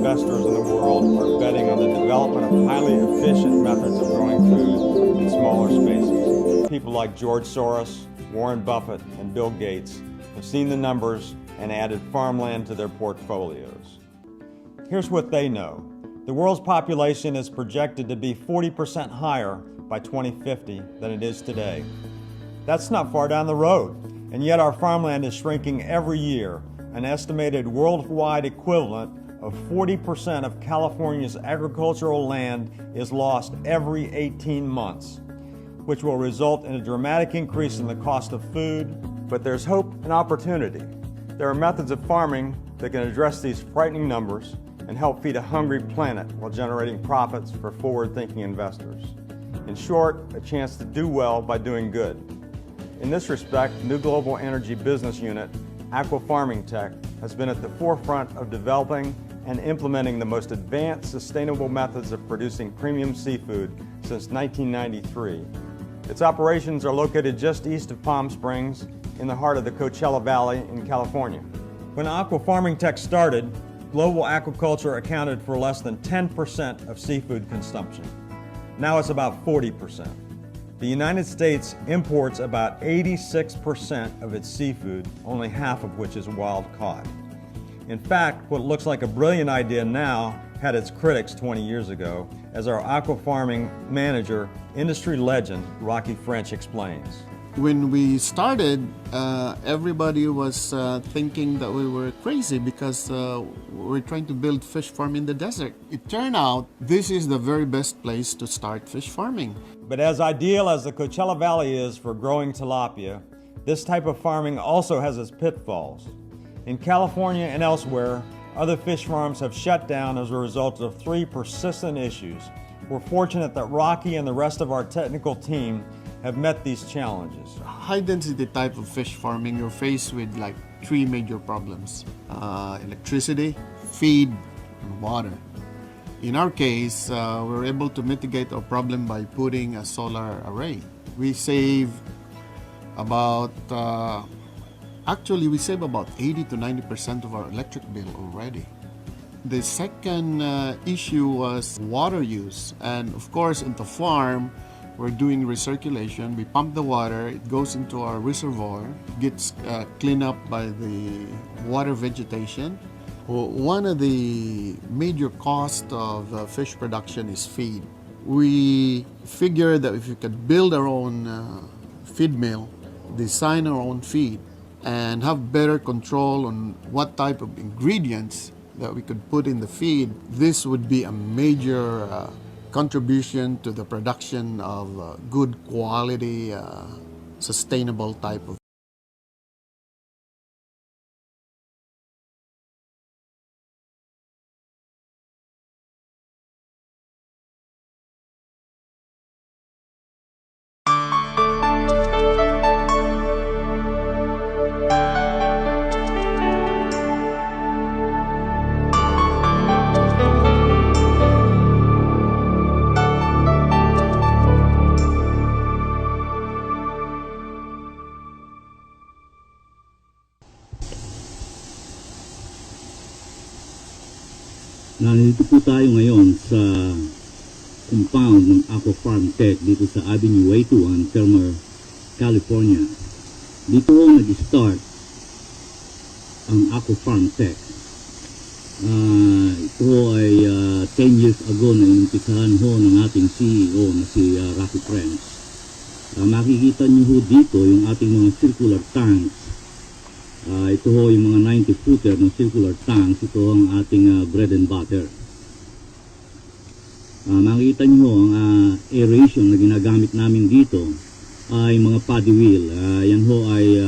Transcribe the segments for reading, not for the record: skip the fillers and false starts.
investors in the world are betting on the development of highly efficient methods of growing food in smaller spaces. People like George Soros, Warren Buffett, and Bill Gates have seen the numbers and added farmland to their portfolios. Here's what they know. The world's population is projected to be 40% higher by 2050 than it is today. That's not far down the road, and yet our farmland is shrinking every year. An estimated worldwide equivalent of 40% of California's agricultural land is lost every 18 months, which will result in a dramatic increase in the cost of food. But there's hope and opportunity. There are methods of farming that can address these frightening numbers and help feed a hungry planet while generating profits for forward-thinking investors. In short, a chance to do well by doing good. In this respect, New Global Energy Business Unit, Aqua Farming Tech, has been at the forefront of developing and implementing the most advanced sustainable methods of producing premium seafood since 1993. Its operations are located just east of Palm Springs in the heart of the Coachella Valley in California. When Aqua Farming Tech started, global aquaculture accounted for less than 10% of seafood consumption. Now it's about 40%. The United States imports about 86% of its seafood, only half of which is wild caught. In fact, what looks like a brilliant idea now had its critics 20 years ago, as our aqua farming manager, industry legend Rocky French explains. When we started, everybody was thinking that we were crazy because we're trying to build fish farm in the desert. It turned out this is the very best place to start fish farming. But as ideal as the Coachella Valley is for growing tilapia, this type of farming also has its pitfalls. In California and elsewhere, other fish farms have shut down as a result of 3 persistent issues. We're fortunate that Rocky and the rest of our technical team have met these challenges. High density type of fish farming, you're faced with like 3 major problems. Electricity, feed, and water. In our case, we're able to mitigate our problem by putting a solar array. We save about, we save about 80 to 90% of our electric bill already. The second issue was water use. And of course, in the farm, we're doing recirculation. We pump the water, it goes into our reservoir, gets cleaned up by the water vegetation. One of the major costs of fish production is feed. We figure that if we could build our own feed mill, design our own feed, and have better control on what type of ingredients that we could put in the feed, this would be a major contribution to the production of good quality, sustainable type of. Nandito po tayo ngayon sa compound ng Aqua Farm Tech dito sa Avenue A21, Pelmar, California. Dito ho nag-start ang Aqua Farm Tech. Ito ay 10 years ago na inumpisahan ho ng ating CEO na si Rocky French. Makikita niyo ho dito yung ating mga circular tanks. Ito ho yung mga 90-footer ng circular tanks. Ito ang ating bread and butter. Makikita nyo ang aeration na ginagamit namin dito ay mga paddy wheel. Yan ho ay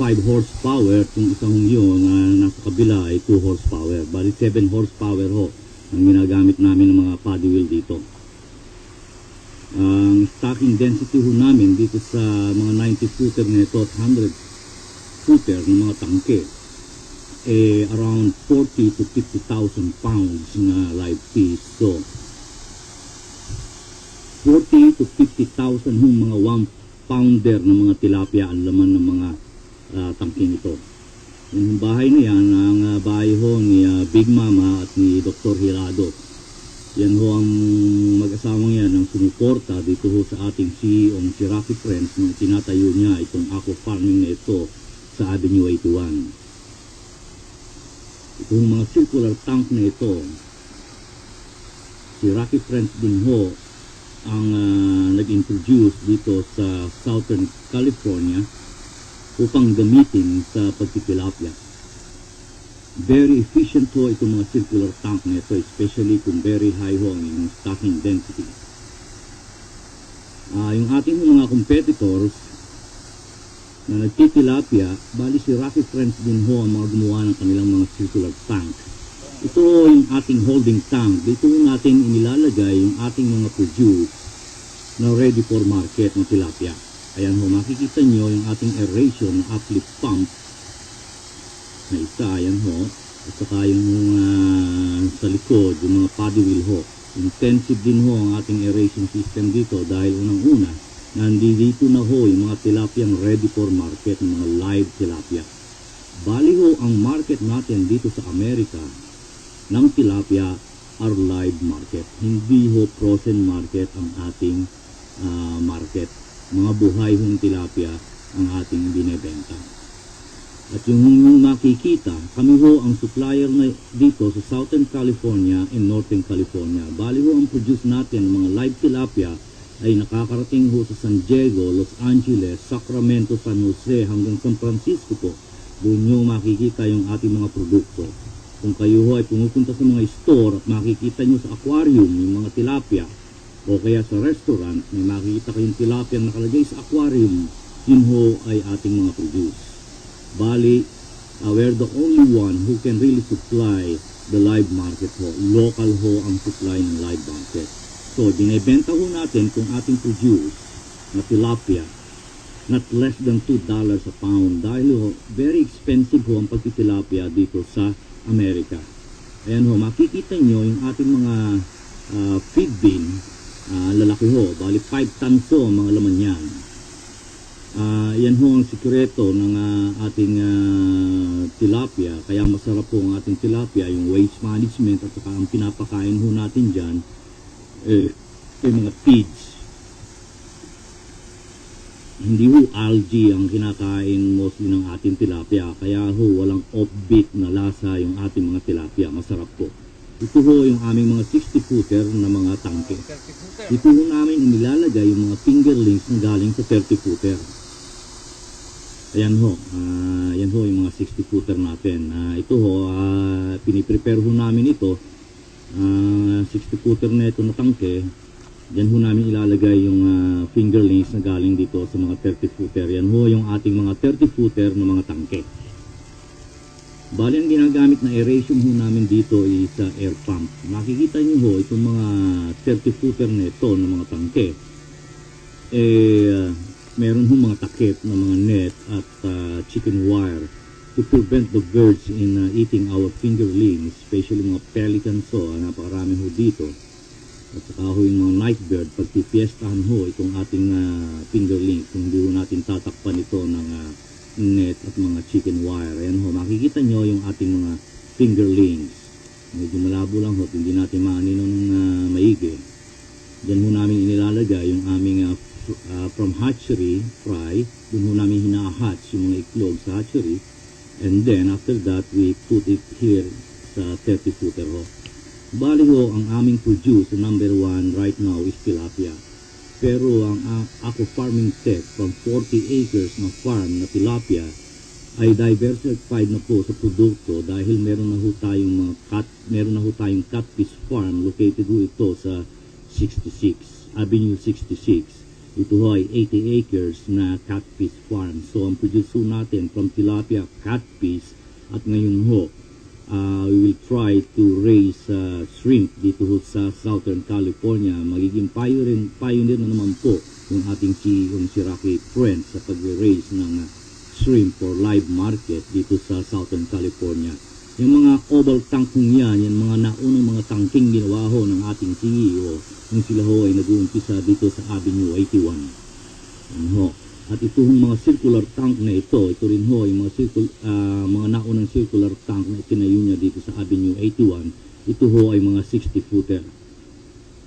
5 horsepower. Kung isang yun nasa kabila ay 2 horsepower. Bali 7 horsepower ho ang ginagamit namin ng mga paddy wheel dito. Ang stocking density ho namin dito sa mga 90-footer nito at 100-footer ng mga tangke around 40 to 50,000 pounds na live fish. So 40 to 50,000 yung mga 1 pounder ng mga tilapia ang laman ng mga tangking ito. Yung bahay na yan, ang bahay ho ni Big Mama at ni Dr. Hirado. Yan ho ang mag-asawang yan ang sumuporta dito ho sa ating CEO, si Rocky Friends, nung tinatayo niya itong aqua farming na ito sa Avenue 81. Itong mga circular tank na ito, si Rocky Friends din ho ang nag-introduce dito sa Southern California upang gamitin sa pagtitilapia. Very efficient ho itong mga circular tank na ito, especially kung very high ho ang yung stocking density. Yung ating mga competitors na nagtitilapia, bali si Rocky Friends din ho ang mga gumawa ng kanilang mga circular tank. Ito yung ating holding tank. Dito natin inilalagay yung ating mga produce na ready for market ng tilapia. Ayan ho, makikita nyo yung ating aeration na uplift pump na isa, ayan ho. At saka yung sa likod, yung mga paddle wheel ho. Intensive din ho ang ating aeration system dito dahil unang-una, nandito na ho yung mga tilapiang ready for market, mga live tilapia. Bali ho, ang market natin dito sa Amerika ng tilapia are live market. Hindi ho frozen market ang ating market. Mga buhay hong tilapia ang ating binebenta. At yung makikita, kami ho ang supplier na dito sa Southern California and Northern California. Bali ho ang produce natin, mga live tilapia, ay nakakarating ho sa San Diego, Los Angeles, Sacramento, San Jose, hanggang San Francisco po. Doon nyo makikita yung ating mga produkto. Kung kayo ho ay pumupunta sa mga store at makikita nyo sa aquarium yung mga tilapia, o kaya sa restaurant, may makikita kayong tilapia nakalagay sa aquarium, yun ho ay ating mga produce. Bali, we're the only one who can really supply the live market ho. Local ho ang supply ng live market. So, binibenta ho natin kung ating produce na tilapia, not less than $2 a pound. Dahil ho, very expensive ho ang pagtitilapia dito sa Amerika. Ayan ho, makikita nyo yung ating mga feed bin, lalaki ho, bali 5 tons ho ang mga laman yan. Yan ho ang sikreto ng ating tilapia, kaya masarap po ang ating tilapia, yung waste management at saka ang pinapakain ho natin dyan, yung mga feeds. Hindi ho algae ang kinakain mostly ng ating tilapia, kaya ho walang offbeat na lasa yung ating mga tilapia, masarap po. Ito ho yung aming mga 60-footer na mga tangke. Ito ho namin inilalagay yung mga fingerlings na galing sa 30-footer. Ayan ho, yan ho yung mga 60-footer natin. Ito ho, piniprepare ho namin ito. 60-footer na ito na tangke. Diyan ho namin ilalagay yung fingerlings na galing dito sa mga 30-footer. Yan ho yung ating mga 30-footer na mga tangke. Bali, ang ginagamit na aeration ho namin dito is air pump. Makikita nyo ho, itong mga 30-footer na ito na mga tangke, meron ho mga takip na mga net at chicken wire to prevent the birds in eating our fingerlings, especially mga pelicans ho, napakarami ho dito. At saka ho yung mga night bird, pag pipiestahan ho itong ating fingerlings, kung hindi ho natin tatakpan ito ng net at mga chicken wire. Ayan ho, makikita nyo yung ating mga fingerlings. Medyo malabo lang ho, hindi natin maanino ng maigi. Diyan ho namin inilalagay yung aming from hatchery, fry. Doon ho namin hinahatch yung mga iklog sa hatchery. And then after that, we put it here sa 30-footer ho. Bali ho, ang aming produce, number 1 right now is tilapia. Pero ang aqua farming tech from 40 acres na farm na tilapia ay diversified na po sa produkto dahil meron na ho tayong catfish farm located ho ito sa 66, Avenue 66. Ito ho ay 80 acres na catfish farm. So ang produce ho natin from tilapia, catfish at ngayon ho, we will try to raise shrimp dito sa Southern California. Magiging pioneer na naman po yung ating si Rocky Friends sa pag-raise ng shrimp for live market dito sa Southern California. Yung mga oval tank yan, yung mga naunang mga tangking ginawa ho ng ating CEO, yung sila ho ay nag-uumpisa dito sa Avenue 81. Yan ho. At ito hong mga circular tank na ito rin ho yung mga naunang circular tank na itinayo niya dito sa Avenue 81. Ito ho ay mga 60-footer.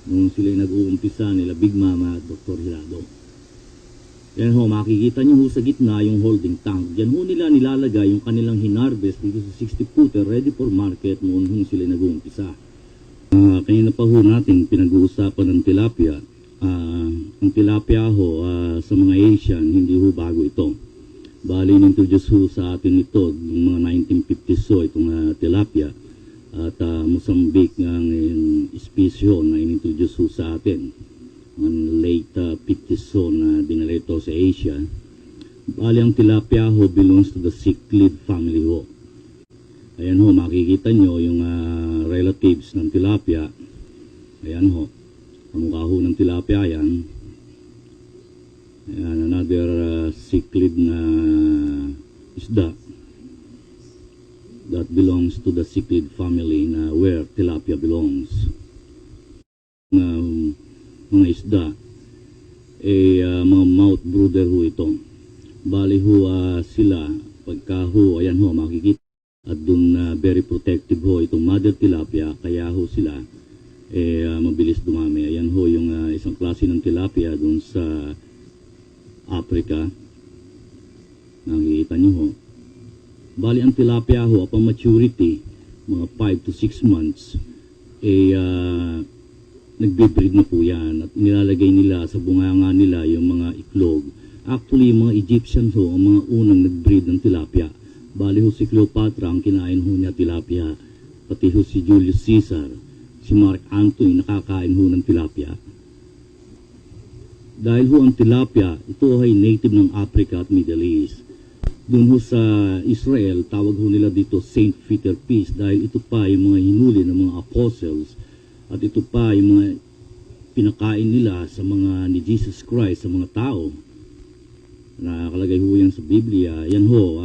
Nung sila nag-uumpisa nila Big Mama at Dr. Hilado. Yan ho, makikita niyo ho sa gitna yung holding tank. Diyan ho nila nilalagay yung kanilang hinarvest dito sa 60-footer ready for market noon ho sila nag-uumpisa. Kanina pa ho natin pinag-uusapan ng tilapia. Ang tilapia ho sa mga Asian, hindi ho bago ito. Bali, introduce ho sa atin ito noong mga 1950s ho, itong tilapia. At Mozambique ang species ho na introduce ho sa atin. Ang late 50s ho na dinala ito sa Asia. Bali, ang tilapia ho belongs to the cichlid family ho. Ayan ho, makikita nyo yung relatives ng tilapia. Ayan ho. Kamukha ho ng tilapia yan. Ayan, another cichlid na isda that belongs to the cichlid family na where tilapia belongs. Mga isda mga mouth brooder ho ito. Bali ho sila pagka ho, ayan ho makikita at dun very protective ho itong mother tilapia, kaya ho sila mabilis dumami. Ayan ho yung isang klase ng tilapia dun sa Africa. Nakikita nyo ho. Bali ang tilapia ho, upon maturity, mga 5 to 6 months, nagbe-breed na po yan at nilalagay nila sa bunganga nila yung mga iklog. Actually, yung mga Egyptians ho, ang mga unang nag-breed ng tilapia. Bali ho si Cleopatra, ang kinain ho niya tilapia. Pati ho si Julius Caesar, si Mark Antony, nakakain ho ng tilapia. Dahil ho ang tilapia, ito ay native ng Africa at Middle East. Doon ho sa Israel, tawag ho nila dito Saint Peter Feast dahil ito pa yung mga hinuli ng mga apostles at ito pa yung mga pinakain nila sa mga ni Jesus Christ, sa mga tao. Nakalagay ho yan sa Biblia. Yan ho,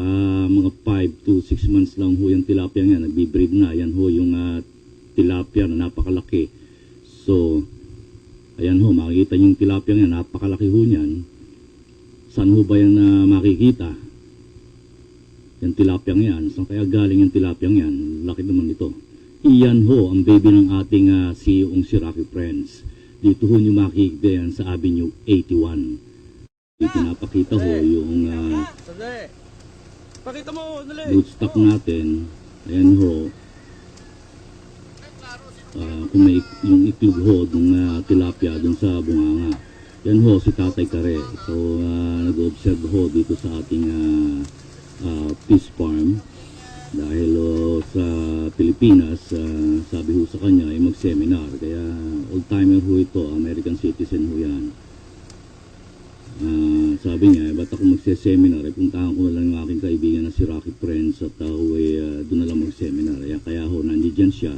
mga 5 to 6 months lang ho yung tilapia nga, nagbe-breed na. Yan ho yung tilapia na napakalaki. So, ayan ho, makikita niyo yung tilapia nga, napakalaki ho niyan. Saan ho ba yan makikita? Yung tilapia yan. Saan kaya galing yung tilapia yan? Laki naman ito. Iyan ho, ang baby ng ating CEO'ng si Rocky Friends. Dito ho niyo makikita yan sa Avenue 81. Pinapakita ho yung rootstock natin. Ayan ho. Kung may yung iklog ho ng tilapia dun sa bunganga. Yan ho si Tatay Kare. So nag-observe ho dito sa ating fish farm dahil sa Pilipinas sabi ho sa kanya ay mag-seminar. Kaya old timer ho ito, American citizen ho yan. Sabi niya, ba't ako magse-seminar? Puntahan ko na lang ng aking kaibigan na si Rocky Friends at doon na lang mag-seminar. Kaya ho, nandiyan siya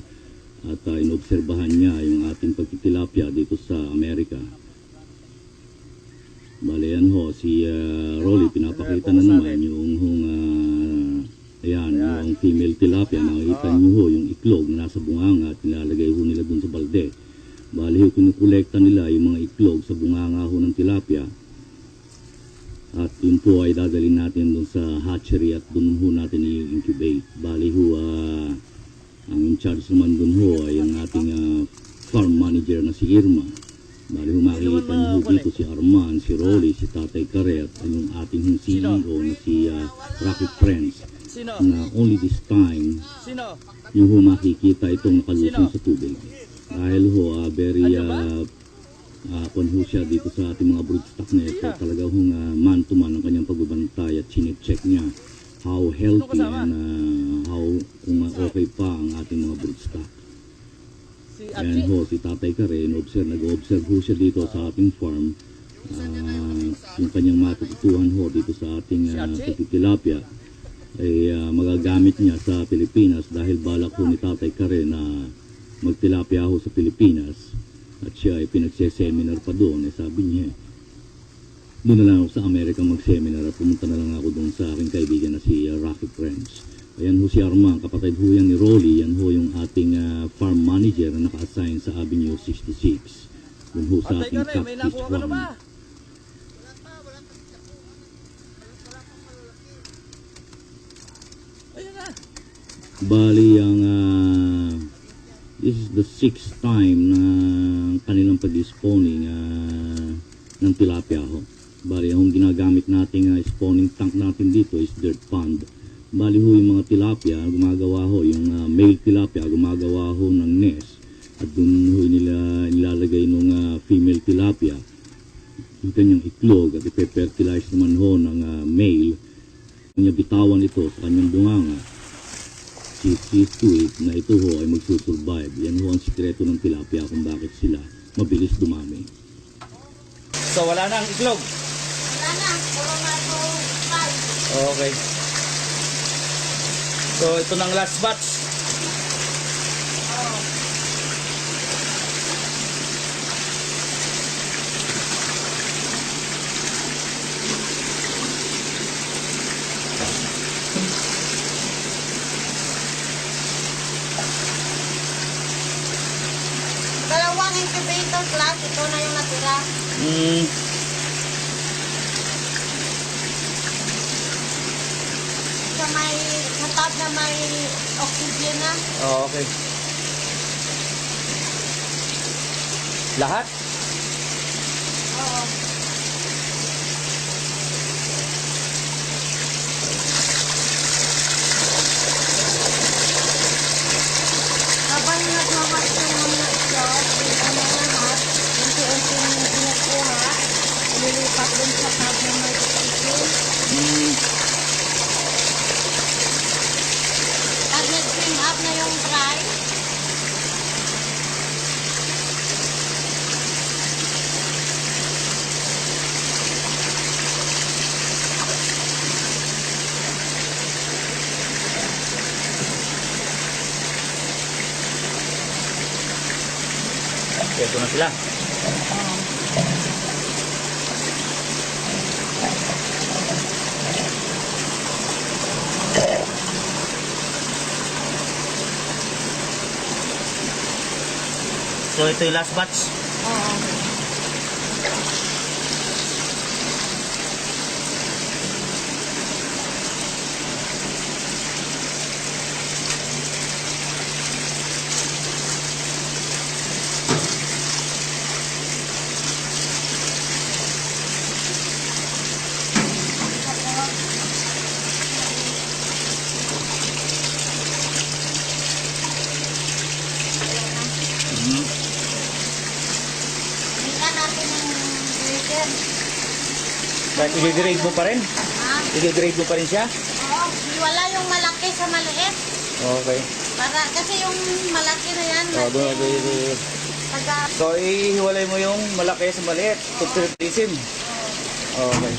at inobserbahan niya yung ating pagtitilapia dito sa Amerika. Bale yan ho, si Rolly, pinapakita na naman yung ayan, yung female tilapia. Nakikita niyo ho yung iklog na nasa bunganga at nilalagay ho nila dun sa balde. Bale ho, kinukolekta nila yung mga iklog sa bunganga ho ng tilapia. At yun po ay dadalhin natin dun sa hatchery at dun ho natin i-incubate. Bali ho, ang in charge naman dun ho ay ang ating farm manager na si Irma. Bali ho, makikita niyo dito si Arman, si Rolly, si Tatay Kare at yung ating CEO na si Rocky Friends. Na only this time yung ho makikita itong nakalusong sa tubig. Dahil ho, very ho siya dito sa ating mga broodstock na ito. Talaga hong man to man ang kanyang pagbabantay at chinecheck niya how healthy and how kung okay pa ang ating mga broodstock. Ayan ho, si Tatay Kare, nag-observe ho siya dito sa ating farm. Yung kanyang matututuhan ho dito sa ating tilapia ay magagamit niya sa Pilipinas dahil balak ho ni Tatay Kare na magtilapia ho sa Pilipinas. At siya ay pinagse-seminar pa doon. Sabi niya, doon na lang ako sa Amerika mag-seminar at pumunta na lang ako doon sa aking kaibigan na si Rocky Friends. Ayan ho si Armand, kapatid ho yan ni Rolly. Yan ho yung ating farm manager na naka-assign sa Avenue 66. Doon ho sa ating catfish farm. Bali, this is the 6th time na kanilang pag-spawning ng tilapia ho. Bali, ang ginagamit nating spawning tank natin dito is dirt pond. Bali ho yung mga tilapia, gumagawa ho, yung male tilapia, gumagawa ho ng nest. At dun ho nila nilalagay ng female tilapia yung kanyang itlog at ipe-fertilize naman ho ng male. Kung niya bitawan ito sa kanyang bunganga, she sees to it na ito ho ay magsusurvive. Yan ho ang sikreto ng tilapia kung bakit sila mabilis dumami. So wala na ang itlog. Wala na, puro na ito fry. Okay. So ito ng last batch. Oo. Dalawang incubator class, ito na yung natira. Sa top na may oxygen na. Oh, okay. Lahat? Oo. Habang nagmamas yung mga itlog, yung lahat, unti-unti yung kinukuha, lilipat dun sa top na may oxygen. Pag nag-clean up na yung fry, Ito na sila. So ito yung last batch. oo. Tingnan natin yung grader. Kahit i-grade mo pa rin? Ha? I-grade mo pa rin siya? Oo, wala yung malaki sa maliit. Okay. Para, kasi yung malaki na yan, Oh, doon, taga, so ihiwalay mo yung malaki sa maliit. Tutulisin. Okay.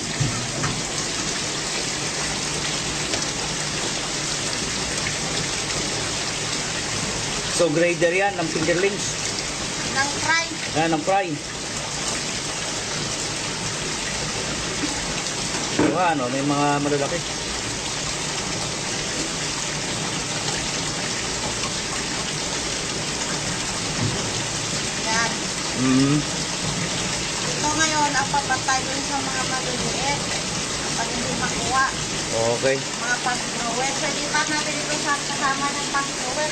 So grader yan ng fingerlings. ng fry. Yan ng fry. So ano, may mga malalaki. Yan. Ito ngayon, ang papatay dun sa mga maliliit. Kapag hindi makuha, Okay. mga pass-grower. So, ilipat natin ito sa kasama ng pass-grower.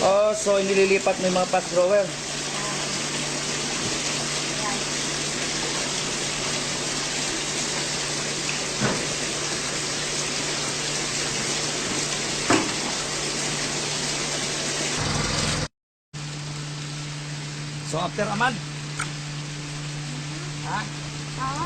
Oh, so nililipat mo yung mga fast grower. Yan. So after a month. Ha? Oo.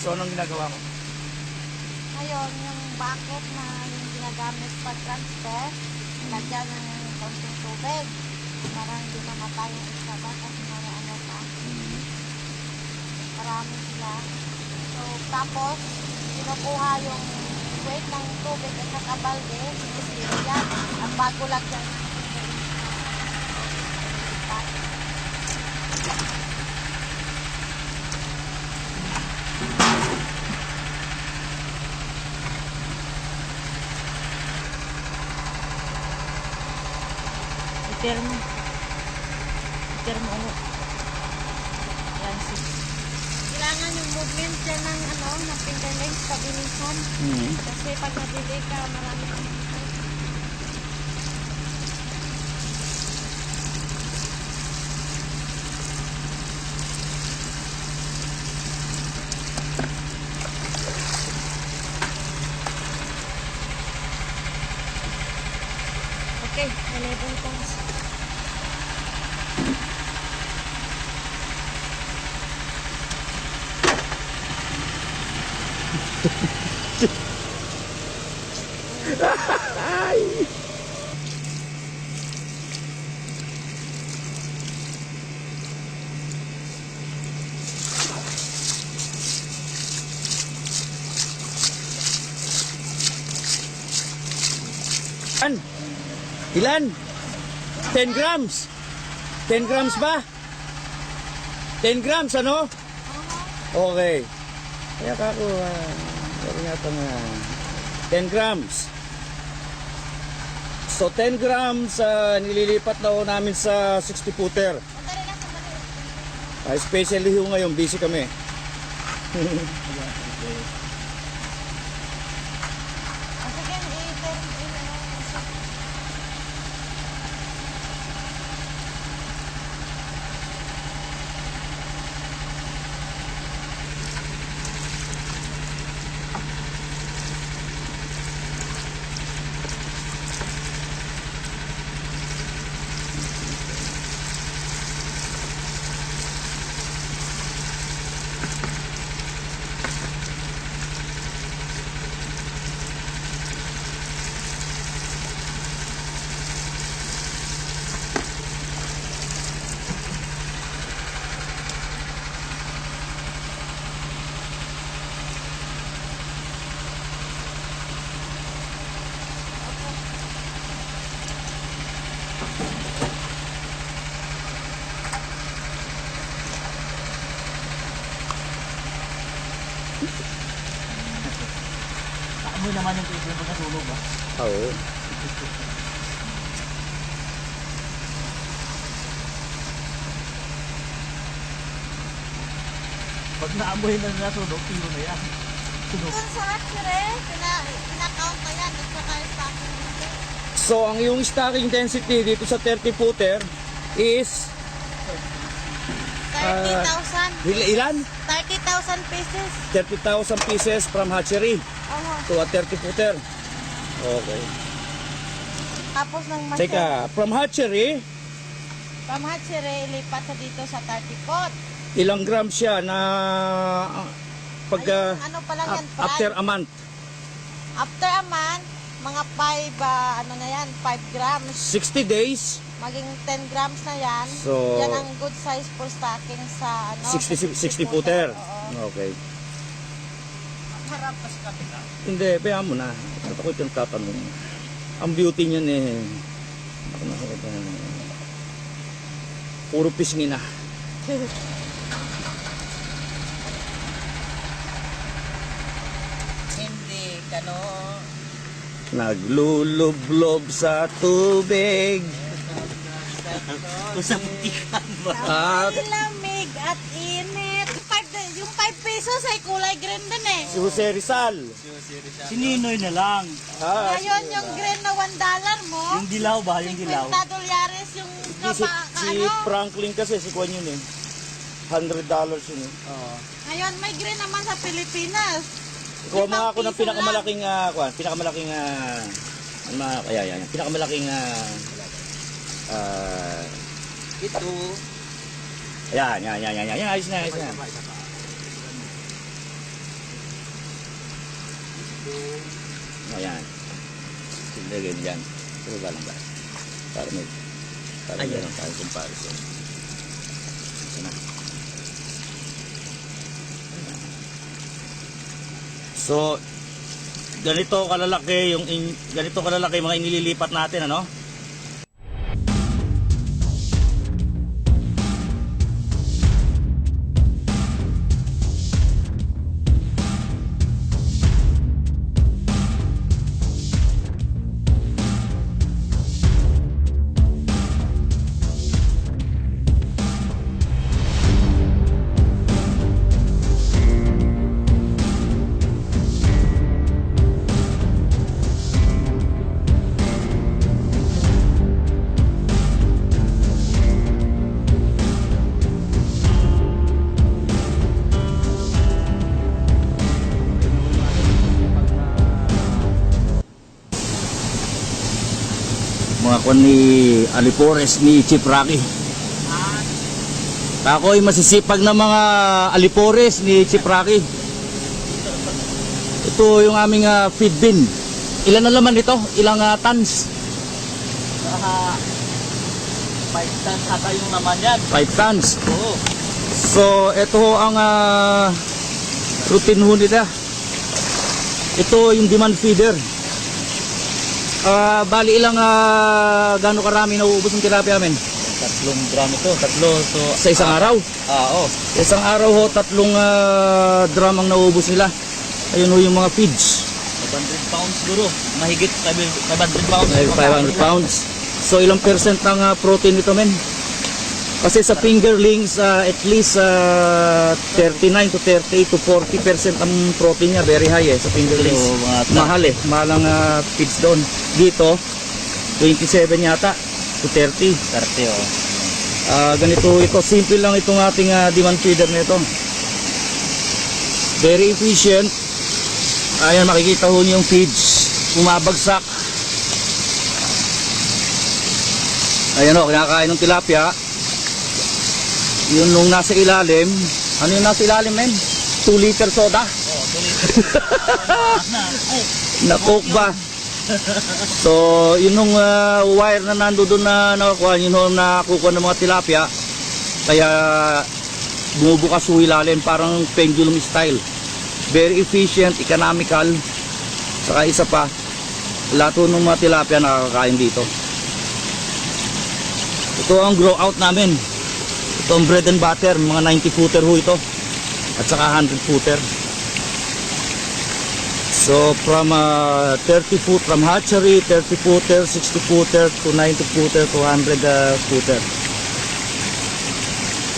So anong ginagawa mo? Ngayon, yung bucket na yung ginagamit pag-transfer, lagyan ng konting tubig para hindi mamatay yung isa ba kasi mga ano pa. Marami sila. So, tapos, kinukuha yung weight ng tubig at saka balde, sinisiro yan. At bago lagyan ng tubig. I-term. I-term mo. Yan, sis. Kailangan yung movement dyan ng ng finger length pabilisan. Kasi pag nabili ka, marami kang okay, 11 pounds. Ilan? 10 grams. 10 grams ba? 10 grams, ano? Okay. Kaya ka ako, meron yata nga 10 grams. So, 10 grams, nililipat na ho namin sa 60 footer. Especially ho ngayon, busy kami. Amoy naman yung table pag natulog ba? Oo. Pag naamoy na natulog, tiro na yan. Tunog. Dun sa hatchery, pinakount na yan. Dun sa kayo sa akin. So, ang yung stocking density dito sa 30 footer is 30,000. ilan? 30,000 pieces. 30,000 pieces from hatchery Oo. to a 30 footer. Okay. Tapos ng Teka, from hatchery, from hatchery, ilipat sa dito sa 30 pot. ilang grams siya na pag Ayun, ano pa lang yan, after a month? After a month, mga 5, ano na yan, 5 grams. 60 days, Maging 10 grams na yan. So, yan ang good size for stocking sa 60 footer. Oo. Okay. Harap kasi kami na. Hindi, kaya mo na. Ba't ako itong tatanong? Ang beauty niyan eh. Puro pisngi na. Hindi, kano. Naglulublob sa tubig. Usang butikan ba? At Ay, lamig at init. Yung 5 pesos ay kulay green din eh. si Jose Rizal. Si Ninoy na lang. Ah, Ngayon yung green na $1 mo. Yung dilaw ba? Yung dilaw? $50 yung si Franklin kasi, si Kwan yun eh. $100 yun eh. Oo. Ngayon may green naman sa Pilipinas. Kuha mga ako 5 ng piso pinakamalaking, pinakamalaking, Ito. ayan, ayos na. Ayan. Silagay dyan. Pero galang ba? Para meron tayo comparison. Ito na. So, ganito kalalaki mga inililipat natin, ano? kung ni Alipores ni Chief Rocky. Ako ay masisipag na mga Alipores ni Chief Rocky. Ito yung aming feed bin. Ilan na laman ito? Ilang tons? 5 tons ata yung naman yan. 5 tons. Oo. So, ito ho ang routine ho nila. Ito yung demand feeder. Bali ilang gaano karami nauubos ng tilapia amin? 3 drum ito. 3. So, Sa isang araw? oo. Sa isang araw ho, 3 drum ang nauubos nila. Ayun ho yung mga feeds. 500 pounds siguro. Mahigit 500 pounds. Ay, 500 pounds. So ilang percent ang protein nito men? Kasi sa fingerlings at least 39 to 38 to 40% ang protein niya, very high sa fingerlings. So, mga Mahal mahal ang feeds doon. Dito 27 yata to 30. 30 oh. Ganito ito, simple lang itong ating demand feeder nito. Very efficient. Ayan, makikita ho niyo yung feeds bumabagsak. Ayan o, kinakain ng tilapia. Yun nung nasa ilalim. Ano yung nasa ilalim men? 2 liter soda. Na coke ba? So yun nung wire na nandoon na nakakuha, yun nung nakukuha ng mga tilapia. Kaya bumubukas ho ilalim, parang pendulum style. Very efficient, economical. Saka isa pa, lahat ng mga tilapia nakakakain dito. Ito ang grow out namin. Ito ang bread and butter, mga 90 footer ho ito. At saka 100 footer. So from 30 foot from hatchery, 30 footer, 60 footer to 90 footer to 100 footer.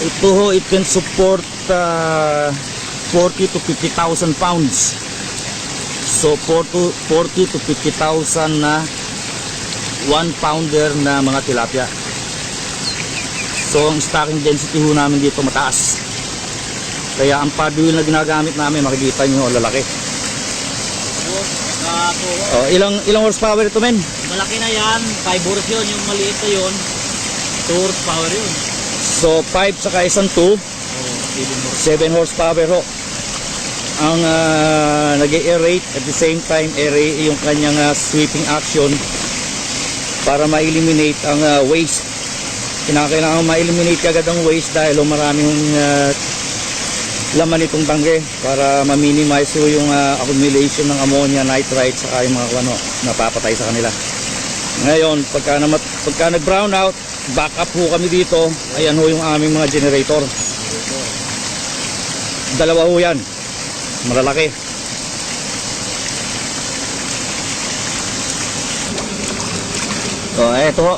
Ito ho, it can support 40 to 50,000 pounds. So 40 to 50,000 na 1 pounder na mga tilapia. So ang stocking density ho namin dito mataas. Kaya ang paddle wheel na ginagamit namin, makikita nyo lalaki. Ilang horsepower ito men? Malaki na yan. 5 horse yun. Yung maliit na yun, 2 horsepower yun. So 5 saka isang 2, 7 horsepower ho. Ang nag-aerate at the same time aerate yung kanyang sweeping action para ma-eliminate ang waste. Kinakailangan ma-eliminate agad ang waste dahil maraming laman itong tangke para ma-minimize yung accumulation ng ammonia, nitrite saka yung mga napapatay sa kanila. Ngayon, pagka nag-brown out, back up ho kami dito. Ayan ho yung aming mga generator. Dalawa ho yan. Malalaki. So, eto ho.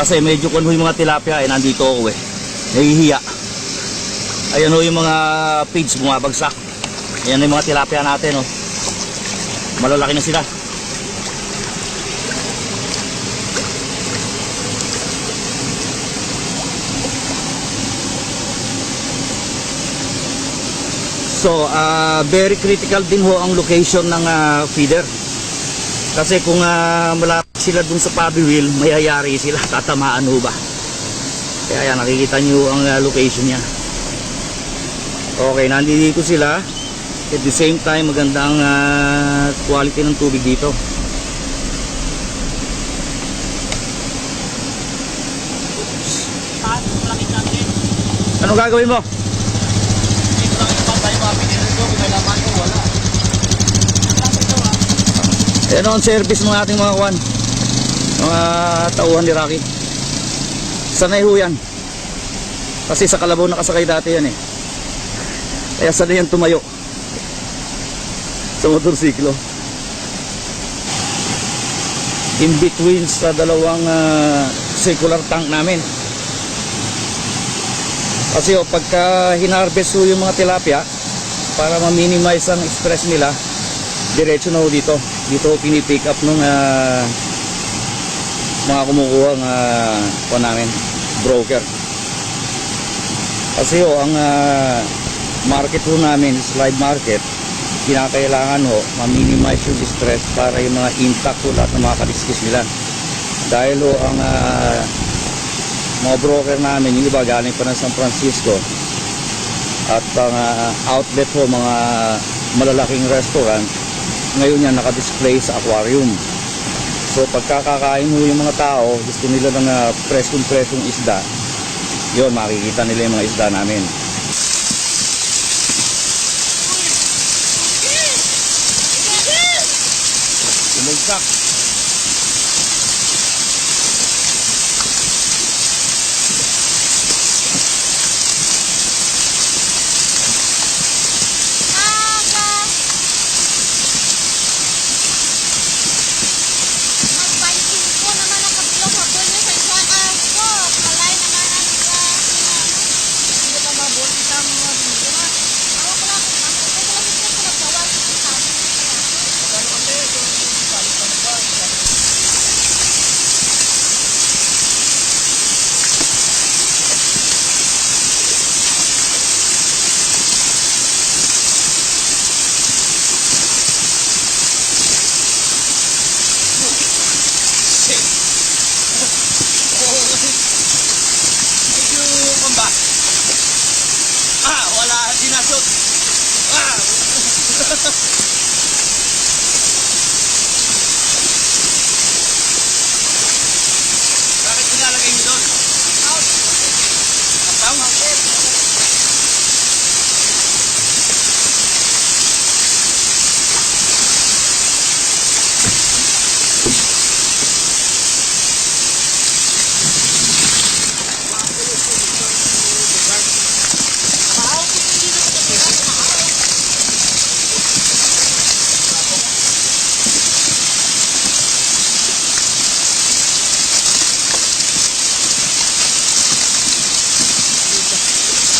Kasi medyo kunho yung mga tilapia nandito ako nahihiya. Ayan ho yung mga feeds bumabagsak. Ayan yung mga tilapia natin malalaki na sila. So very critical din ho ang location ng feeder. Kasi kung malapit sila dun sa paddle wheel, mayayari sila, tatamaan ho ba. Kaya yan, nakikita nyo ang location niya. Okay, nandito sila. At the same time, maganda ang quality ng tubig dito. Malaki natin. Anong gagawin mo? Hindi ko lang ipatay mga pinili ko. May laman ko, wala. Ayan ang service ng ating mga kwan, mga tauhan ni Rocky. Sanay ho yan. Kasi sa kalabaw nakasakay dati yan Kaya sanay yan tumayo sa motorsiklo. In between sa dalawang circular tank namin. Kasi pagka hinarvest ho yung mga tilapia, para ma-minimize ang stress nila, diretso na ho dito. Dito pinipick up ng mga kumukuha ng namin, broker. Kasi ang market ho namin is live market. kinakailangan ho, ma-minimize yung stress para yung mga intact ho lahat ng mga kaliskis nila. Dahil ho, ang mga broker namin, yung iba galing pa ng San Francisco, at ang outlet ho, mga malalaking restaurant, ngayon yan nakadisplay sa aquarium. So pagkakakain ho yung mga tao, gusto nila ng preskong isda, yun, makikita nila yung mga isda namin. Bumagsak. Magpansin ko naman ang kabilog habol niya sa isaan ko. Kalay naman ang hindi pa mabuti ka mga bintira. Ako ko lang, ako ko lang siya ko naggawa sa amin. Wala, sinasot. Bakit pinalagay nyo doon? Tama.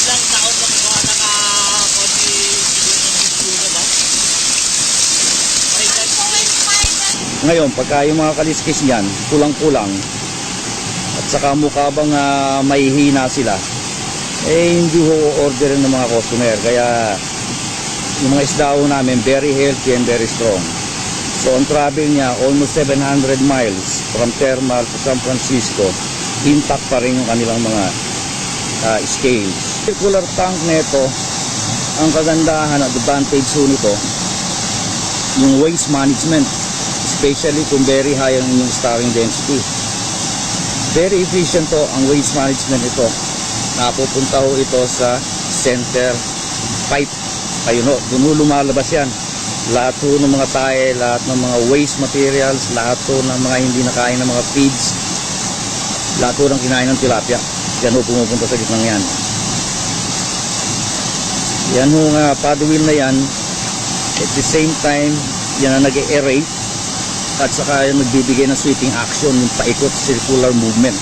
Ilang taon na ba naka-konti ng video na ba? Ngayon, pagka yung mga kaliskis niyan, kulang-kulang, at saka mukha bang may hina sila, hindi ho orderin ng mga customer. Kaya yung mga isda ho namin, very healthy and very strong. So ang travel niya, almost 700 miles from Termal to San Francisco, intact pa rin yung kanilang mga scales. Circular tank nito, ang kagandahan at advantage ho nito, yung waste management, especially kung very high ang inyong stocking density. Very efficient to ang waste management ito. Napupunta ho ito sa center pipe. Ayun ho, doon ho lumalabas yan. Lahat ho ng mga tae, lahat ng mga waste materials, lahat ho ng mga hindi nakain ng mga feeds, lahat ho ng kinain ng tilapia. Yan ho pumupunta sa gitnang yan. Yan ho nga, paddle wheel na yan. At the same time, yan ang nag-aerate at saka yung nagbibigay ng sweeping action, yung paikot circular movement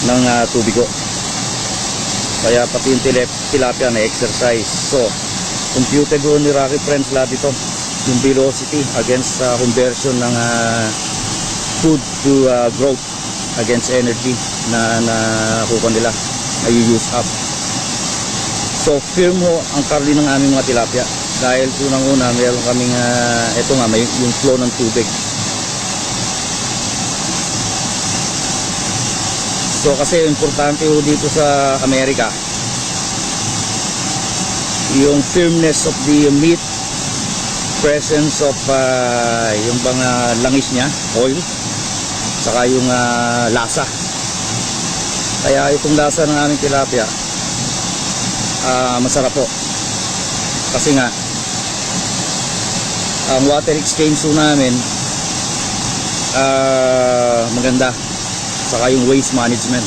ng tubig ko. Kaya pati yung tilapia na exercise. So, computed ho ni Rocky Friends lahat ito, yung velocity against conversion ng food to growth against energy na nakuha nila, na use up. So, firm ho ang karli ng aming mga tilapia. Dahil unang-una, meron kaming, ito nga, may yung flow ng tubig. So, kasi importante ho dito sa Amerika, yung firmness of the meat, presence of yung bang langis niya, oil, saka yung lasa. Kaya itong lasa ng aming tilapia, masarap po. Kasi nga, ang water exchange po namin maganda, saka yung waste management,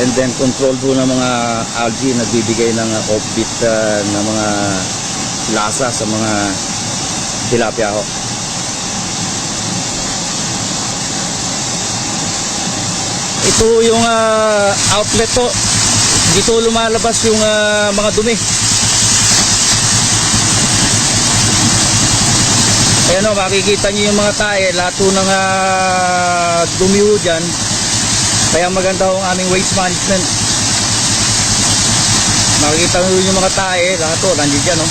and then control po ng mga algae, nagbibigay ng offbeat na mga lasa sa mga tilapia ho. Ito yung outlet po, dito lumalabas yung mga dumi. Ayan o, makikita nyo yung mga tae, lahat po ng dumi ho dyan. Kaya maganda ho ang aming waste management. Makikita nyo yung mga tae, lahat to, nandiyan dyan, no?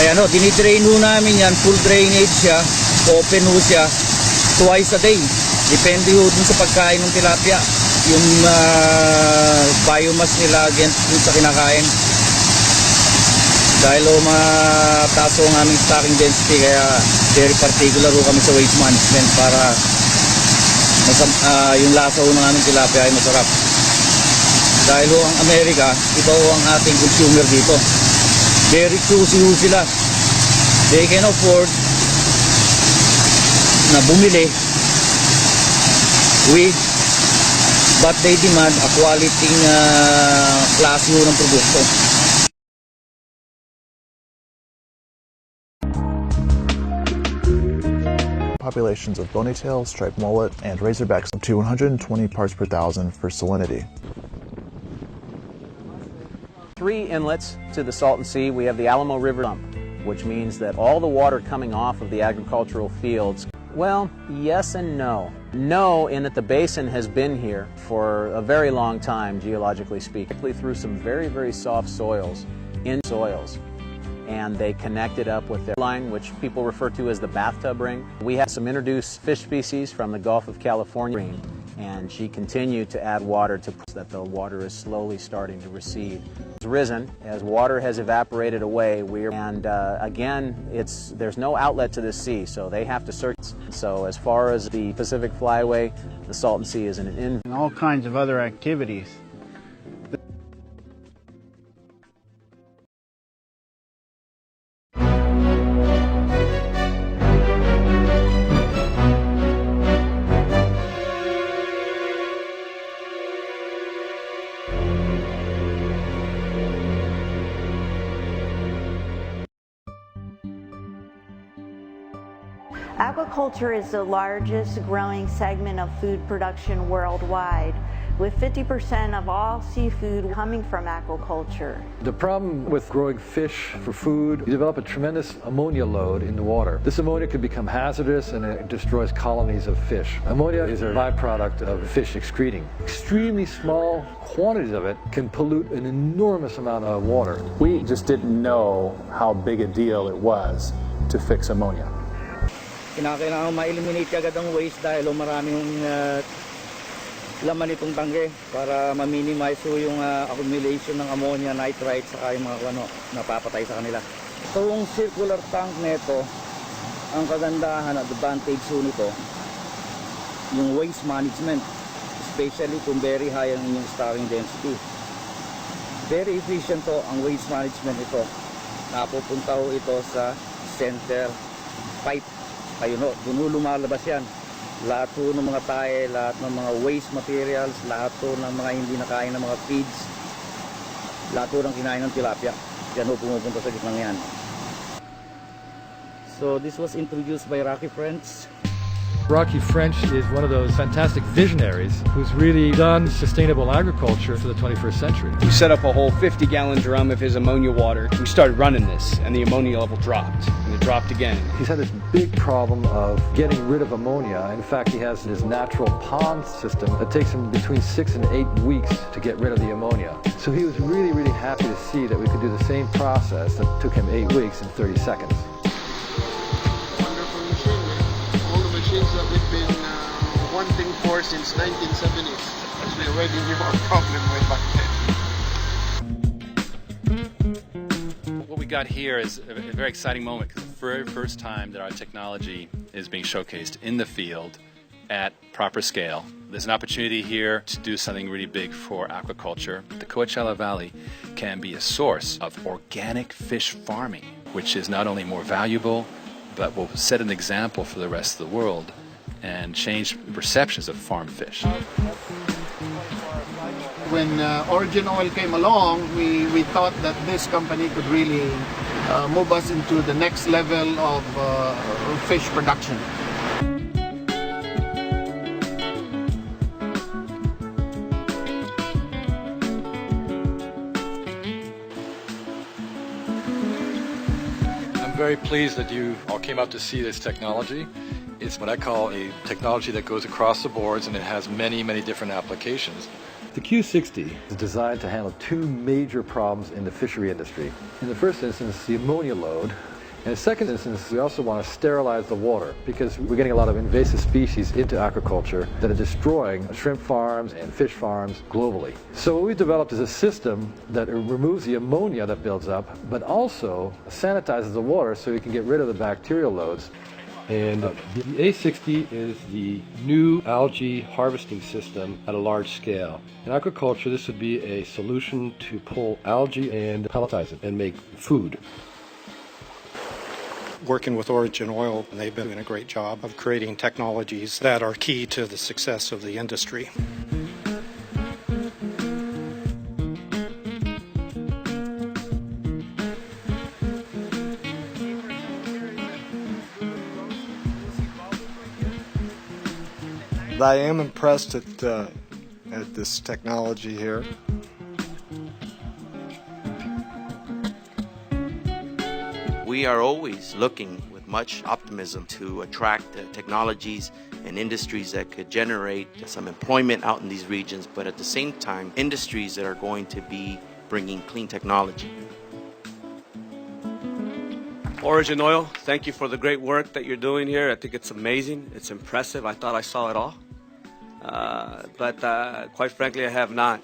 Ayan, no, dinidrain ho namin yan, full drainage siya, open ho siya, twice a day. Depende ho dun sa pagkain ng tilapia, yung biomass nila against dun sa kinakain. Dahil ho mataas ho ang aming stocking density, kaya very particular ho kami sa waste management para yung lasa ho ng aming tilapia ay masarap. Dahil ho ang Amerika, iba ho ang ating consumer dito. Very choosy ho sila. They can afford na bumili with, but they demand a quality klase ho ng produkto. Populations of bonytail, striped mullet, and razorbacks up to 120 parts per thousand for salinity. 3 inlets to the Salton Sea. We have the Alamo River dump, which means that all the water coming off of the agricultural fields, well, yes and no. No, in that the basin has been here for a very long time, geologically speaking, through some very, very soft soils, and they connected up with their line, which people refer to as the bathtub ring. We have some introduced fish species from the Gulf of California, and she continued to add water to that the water is slowly starting to recede. It's risen as water has evaporated away. Again, there's no outlet to the sea, so they have to search. So as far as the Pacific Flyway, the Salton Sea is and all kinds of other activities. Aquaculture is the largest growing segment of food production worldwide, with 50% of all seafood coming from aquaculture. The problem with growing fish for food, you develop a tremendous ammonia load in the water. This ammonia can become hazardous and it destroys colonies of fish. Ammonia is a byproduct of fish excreting. Extremely small quantities of it can pollute an enormous amount of water. We just didn't know how big a deal it was to fix ammonia. Kailangan ma-eliminate agad ang waste dahil maraming laman itong tangke para ma-minimize yung accumulation ng ammonia, nitrite, saka yung mga napapatay sa kanila. So yung circular tank nito, ang kagandahan at advantage nito, yung waste management, especially kung very high ang inyong stocking density. Very efficient to ang waste management ito. Napupunta ho ito sa center pipe. Ayun ho, doon lumalabas yan. Lahat ho ng mga tae, lahat ng mga waste materials, lahat ho ng mga hindi nakain ng mga feeds, lahat ho ng kinain ng tilapia. Yan ho pumupunta sa gitnang yan. So this was introduced by Rocky French. Rocky French is one of those fantastic visionaries who's really done sustainable agriculture for the 21st century. We set up a whole 50-gallon drum of his ammonia water. We started running this, and the ammonia level dropped, and it dropped again. He's had this big problem of getting rid of ammonia. In fact, he has this natural pond system that takes him between 6 and 8 weeks to get rid of the ammonia. So he was really, really happy to see that we could do the same process that took him 8 weeks in 30 seconds. That we've been wanting for since 1970s. We already knew our problem way back then. What we got here is a very exciting moment because the very first time that our technology is being showcased in the field at proper scale. There's an opportunity here to do something really big for aquaculture. The Coachella Valley can be a source of organic fish farming, which is not only more valuable, but will set an example for the rest of the world and change perceptions of farm fish. When Origin Oil came along, we thought that this company could really move us into the next level of fish production. I'm very pleased that you all came out to see this technology. It's what I call a technology that goes across the boards and it has many, many different applications. The Q60 is designed to handle two major problems in the fishery industry. In the first instance, the ammonia load. In the second instance, we also want to sterilize the water because we're getting a lot of invasive species into aquaculture that are destroying shrimp farms and fish farms globally. So what we've developed is a system that removes the ammonia that builds up, but also sanitizes the water so you can get rid of the bacterial loads. And the A60 is the new algae harvesting system at a large scale. In aquaculture, this would be a solution to pull algae and pelletize it and make food. Working with Origin Oil, they've been doing a great job of creating technologies that are key to the success of the industry. I am impressed at this technology here. We are always looking with much optimism to attract technologies and industries that could generate some employment out in these regions, but at the same time, industries that are going to be bringing clean technology. Origin Oil, thank you for the great work that you're doing here. I think it's amazing. It's impressive. I thought I saw it all. But quite frankly, I have not.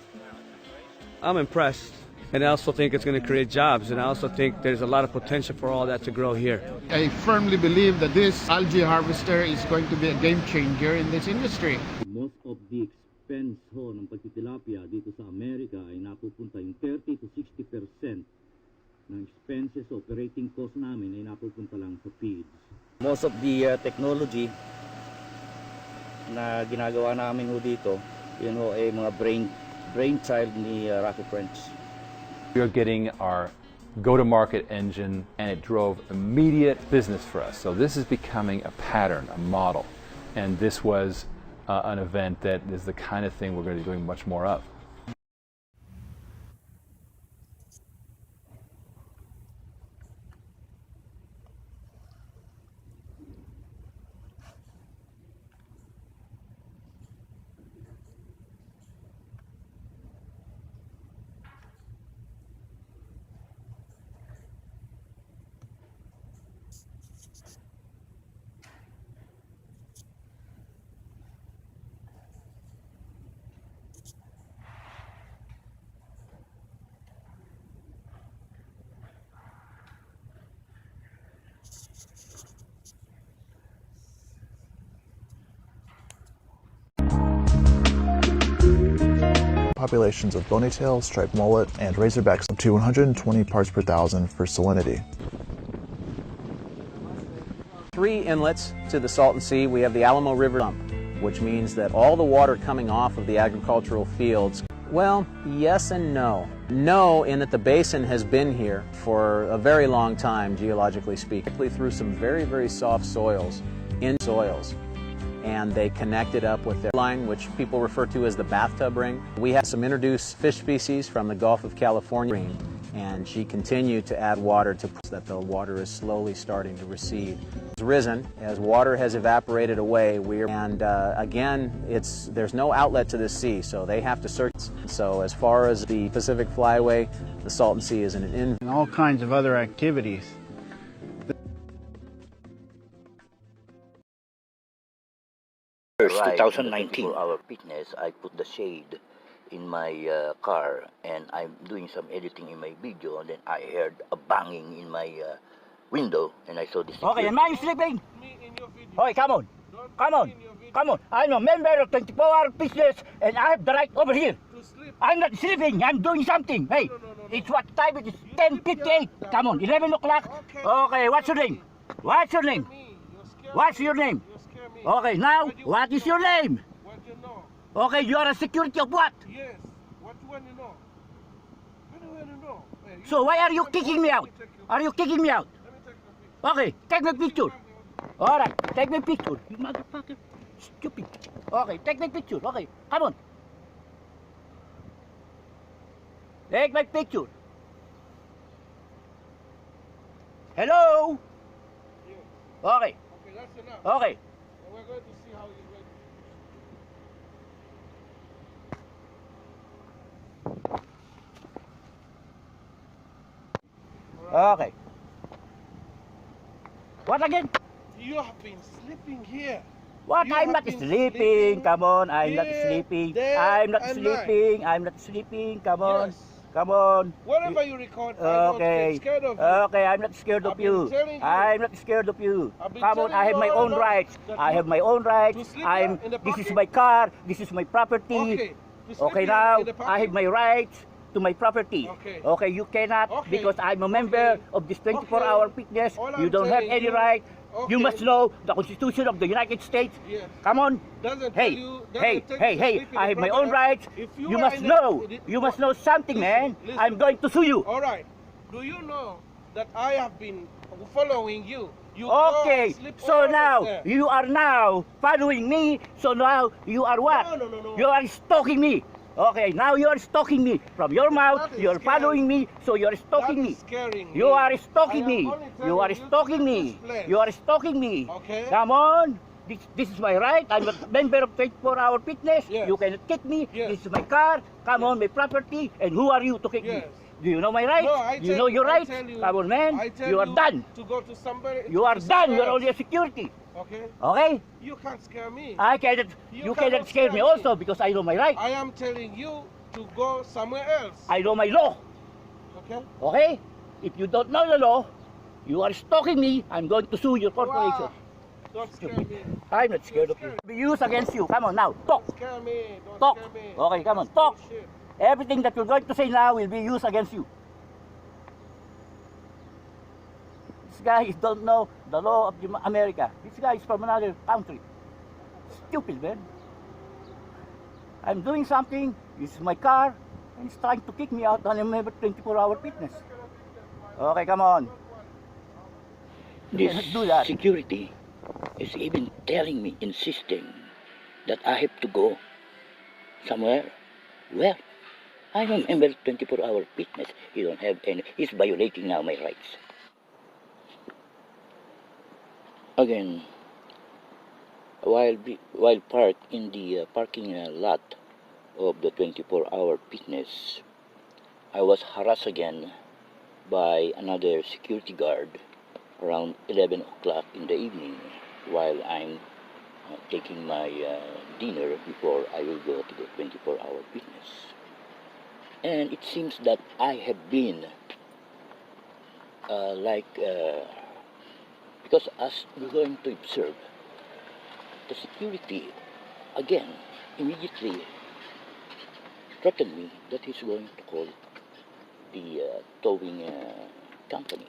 I'm impressed. And I also think it's going to create jobs. And I also think there's a lot of potential for all that to grow here. I firmly believe that this algae harvester is going to be a game changer in this industry. Most of the expense ho ng pagtitilapia dito sa Amerika ay napupunta yung 30 to 60% ng expenses, operating cost namin ay napupunta lang sa feeds. Most of the technology na ginagawa namin ho dito, yun ho ay mga brainchild ni Rocky French. We are getting our go-to-market engine, and it drove immediate business for us. So this is becoming a pattern, a model, and this was an event that is the kind of thing we're going to be doing much more of. Populations of bonytail, striped mullet, and razorbacks up to 120 parts per thousand for salinity. 3 inlets to the Salton Sea. We have the Alamo River dump, which means that all the water coming off of the agricultural fields, well, yes and no. No, in that the basin has been here for a very long time, geologically speaking, through some very, very soft soils, and they connected up with their line, which people refer to as the bathtub ring. We have some introduced fish species from the Gulf of California, and she continued to add water to that the water is slowly starting to recede. It's risen as water has evaporated away. Again, there's no outlet to the sea, so they have to search. So as far as the Pacific Flyway, the Salton Sea is and all kinds of other activities. First, 2019. For our fitness, I put the shade in my car, and I'm doing some editing in my video, and then I heard a banging in my window, and I saw this. Okay, am I sleeping? Okay, come on. Come on. Come on. I'm a member of 24-hour business, and I have the right over here. I'm not sleeping. I'm doing something. Hey, it's what time it is? 10:58. Come on, 11 o'clock. Okay, what's your name? What's your name? What's your name? Okay, now, what is your name? What do you know? Okay, you are a security of what? Yes. What do you want to know? What do you want to know? Hey, So why are you kicking me out? Are you kicking me out? Okay, take my picture. Alright, take my picture. You motherfucker. Stupid. Okay, take my picture. Okay, come on. Take my picture. Hello? Okay. Okay, that's enough. Okay. We're going to see how you ready. Okay. What again? You have been sleeping here. What? You I'm have not been sleeping. Come on, I'm not here, sleeping. there, I'm not and sleeping. I'm not sleeping. Come on. Yes. Come on. Whatever you record, I don't Okay. get scared of you. Okay, I'm not scared of I've been you. telling you. I'm not scared of you. I've been Come on, telling I have you my all own along rights. that I you- have my own rights. to sleep I'm. here in the This is parking? my car. This is my property. Okay. To sleep Okay, here now in the I have parking? my rights to my property. Okay. Okay, you cannot Okay. because I'm a member of this 24-hour fitness. All You I'm don't have telling any you- right. You Okay. must know the Constitution of the United States. Yes. Come on. Doesn't Hey, tell you- hey, doesn't tell hey, you to hey! sleep in I the have my property. own rights. If you You are must in the- know. it- You must know something, man. listen. I'm going to sue you. All right. Do you know that I have been following you? You Okay, go and sleep so always now there. you are now following me. So now you are what? No. You are stalking me. Okay, now you are stalking me. From your mouth, That is you are following me. So you are stalking That me. is scaring You me. are stalking I am me. only You telling are you to stalking leave me. this place. You are stalking me. Okay. Come on. This is my right. I'm a member of 24-hour fitness. Yes. You cannot kick me. Yes. This is my car. Come on, my property. And who are you to kick me? Yes. Do you know my rights? No, I Do you tell know your I rights? tell you- Come on, man. I tell You are done. To go to somebody. You are to done. You somewhere are only a else. security. Okay. Okay? You can't scare me. I cannot. You cannot scare me also because I know my right. I am telling you to go somewhere else. I know my law. Okay. Okay? If you don't know the law, you are stalking me. I'm going to sue your corporation. Don't scare me. I'm not scared of you. Be used against you. Come on now, talk. Scare me. Don't Talk. scare me. Okay, come on, talk. Everything that you're going to say now will be used against you. This guy don't know the law of America. This guy is from another country. Stupid, man. I'm doing something. This is my car. And he's trying to kick me out on a member 24-hour fitness. Okay, come on. You cannot do that. Security is even telling me, insisting that I have to go somewhere. Where? I'm a member of 24-hour fitness. He don't have any. He's violating now my rights. Again, while parked in the parking lot of the 24-hour fitness, I was harassed again by another security guard around 11 o'clock in the evening while I'm taking my dinner before I will go to the 24-hour fitness. And it seems that I have been because as we're going to observe, the security again immediately threatened me that he's going to call the towing company,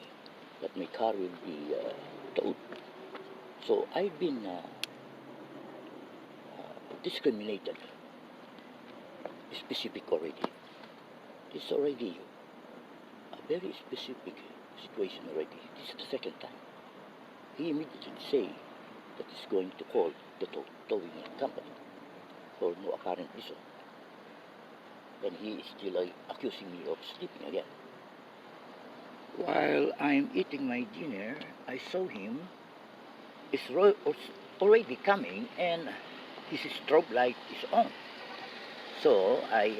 that my car will be towed. So I've been discriminated, specific already. It's already a very specific situation already. This is the second time. He immediately say that he's going to call the towing company for no apparent reason. And he is still accusing me of sleeping again. While I'm eating my dinner, I saw him. It's already coming and his strobe light is on. So I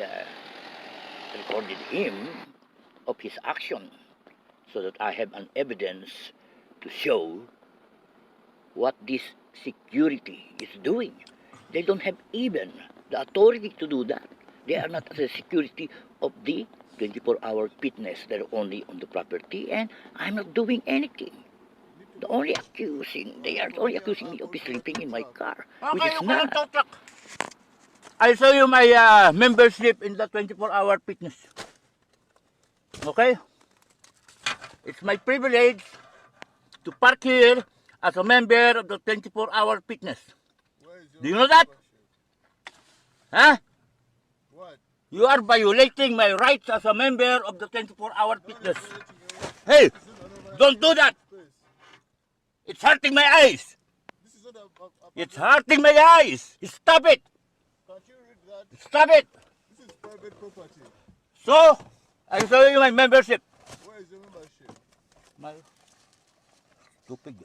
recorded him of his action so that I have an evidence to show what this security is doing. They don't have even the authority to do that. They are not the security of the 24-hour fitness. They're only on the property, and I'm not doing anything. They are only accusing me of sleeping in my car, which is not. I'll show you my membership in the 24-hour fitness. Okay? It's my privilege to park here as a member of the 24-hour fitness. Do you know that? Huh? What? You are violating my rights as a member of the 24-hour fitness. Hey, don't do that. It's hurting my eyes. It's hurting my eyes. Stop it. Stop it. This is private property. So, I'll show you my membership. Where is your membership? My stupid.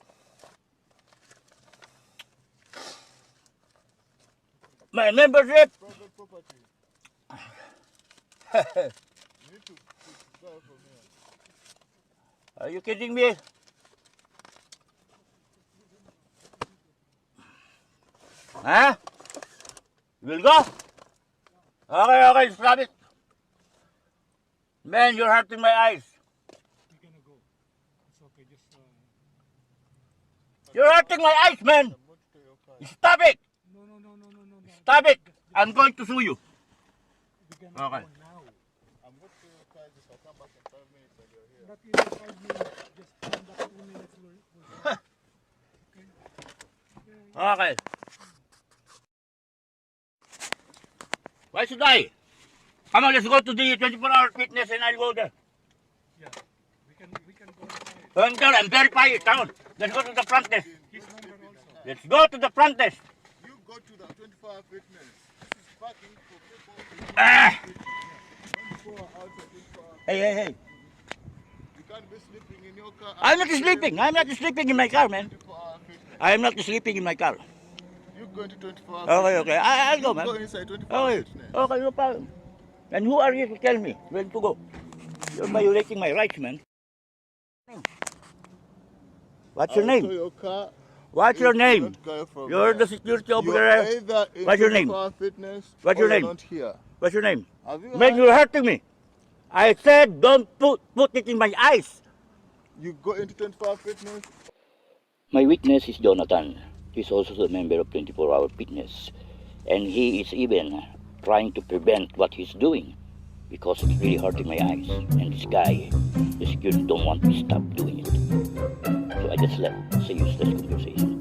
My membership. Private property. You need to drive from here. Are you kidding me? Huh? You will go? Okay, stop it. Man, you're hurting my eyes. You're hurting my eyes, man. Stop it. Stop it. I'm going to sue you. Okay. Okay. Why should I? Come on, let's go to the 24-hour fitness and I'll go there. Yeah, we can go inside. I'm verify it. Come on. Let's go to the front desk. Let's go to the front desk. You go to the 24-hour fitness. This is parking for people. Hey. You can't be sleeping in your car. I'm not sleeping. I'm not sleeping in my car, man. I am not sleeping in my car. You go to 24-hour Okay. I'll go, man. Go inside 24-hour fitness. Okay, no problem. And who are you to tell me where to go? You're violating my rights, man. What's your name? Your car. What's your name? You're the security operator. What's your name? What's your name? What's your name? Man, you're hurting me. I said don't put it in my eyes. You go into 24-hour fitness. My witness is Jonathan. He's also a member of 24-hour fitness. And he is even trying to prevent what he's doing because it's really hurting my eyes. And this guy, the security, don't want to stop doing it. So I just left. It's a useless conversation.